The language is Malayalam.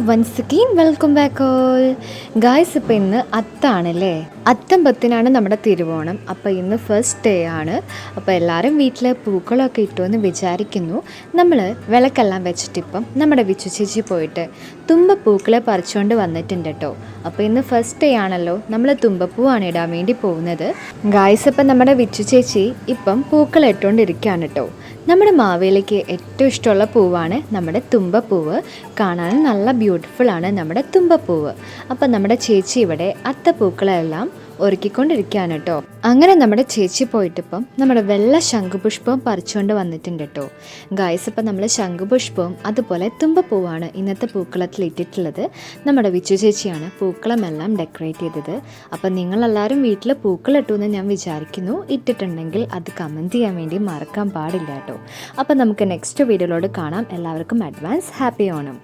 Once again welcome back all guys. ഇപ്പോൾ ഇന്ന് അത്താണല്ലേ, അത്തം 10-നാണ് നമ്മുടെ തിരുവോണം. അപ്പോൾ ഇന്ന് ഫസ്റ്റ് ഡേ ആണ്. അപ്പോൾ എല്ലാവരും വീട്ടിൽ പൂക്കളൊക്കെ ഇട്ടു എന്ന് വിചാരിക്കുന്നു. നമ്മൾ വിളക്കെല്ലാം വെച്ചിട്ടിപ്പം നമ്മുടെ വിച്ചു ചേച്ചി പോയിട്ട് തുമ്പപ്പൂക്കളെ പറിച്ചുകൊണ്ട് വന്നിട്ടുണ്ട് കേട്ടോ. അപ്പോൾ ഇന്ന് ഫസ്റ്റ് ഡേ ആണല്ലോ, നമ്മൾ തുമ്പപ്പൂവാണ് ഇടാൻ വേണ്ടി പോകുന്നത്. ഗായ്സ്, ഇപ്പം നമ്മുടെ വിച്ചു ചേച്ചി ഇപ്പം പൂക്കൾ ഇട്ടുകൊണ്ടിരിക്കുകയാണ് കേട്ടോ. നമ്മുടെ മാവേലിക്ക് ഏറ്റവും ഇഷ്ടമുള്ള പൂവാണ് നമ്മുടെ തുമ്പപ്പൂവ്. കാണാൻ നല്ല ബ്യൂട്ടിഫുൾ ആണ് നമ്മുടെ തുമ്പപ്പൂവ്. അപ്പം നമ്മുടെ ചേച്ചി ഇവിടെ അത്തപ്പൂക്കളെല്ലാം ഒരുക്കിക്കൊണ്ടിരിക്കുകയാണ് കേട്ടോ. അങ്ങനെ നമ്മുടെ ചേച്ചി പോയിട്ടിപ്പം നമ്മുടെ വെള്ള ശംഖുപുഷ്പവും പറിച്ചുകൊണ്ട് വന്നിട്ടുണ്ട് കേട്ടോ. ഗായ്സ്, ഇപ്പം നമ്മൾ ശംഖുപുഷ്പവും അതുപോലെ തുമ്പപ്പൂവാണ് ഇന്നത്തെ പൂക്കളത്തിൽ ഇട്ടിട്ടുള്ളത്. നമ്മുടെ വിച്ചു ചേച്ചിയാണ് പൂക്കളമെല്ലാം ഡെക്കറേറ്റ് ചെയ്തത്. അപ്പം നിങ്ങളെല്ലാവരും വീട്ടിൽ പൂക്കളിട്ടു എന്ന് ഞാൻ വിചാരിക്കുന്നു. ഇട്ടിട്ടുണ്ടെങ്കിൽ അത് കമൻറ്റ് ചെയ്യാൻ വേണ്ടി മറക്കാൻ പാടില്ല കേട്ടോ. അപ്പം നമുക്ക് നെക്സ്റ്റ് വീഡിയോയിലോട് കാണാം. എല്ലാവർക്കും അഡ്വാൻസ് ഹാപ്പി ഓണം.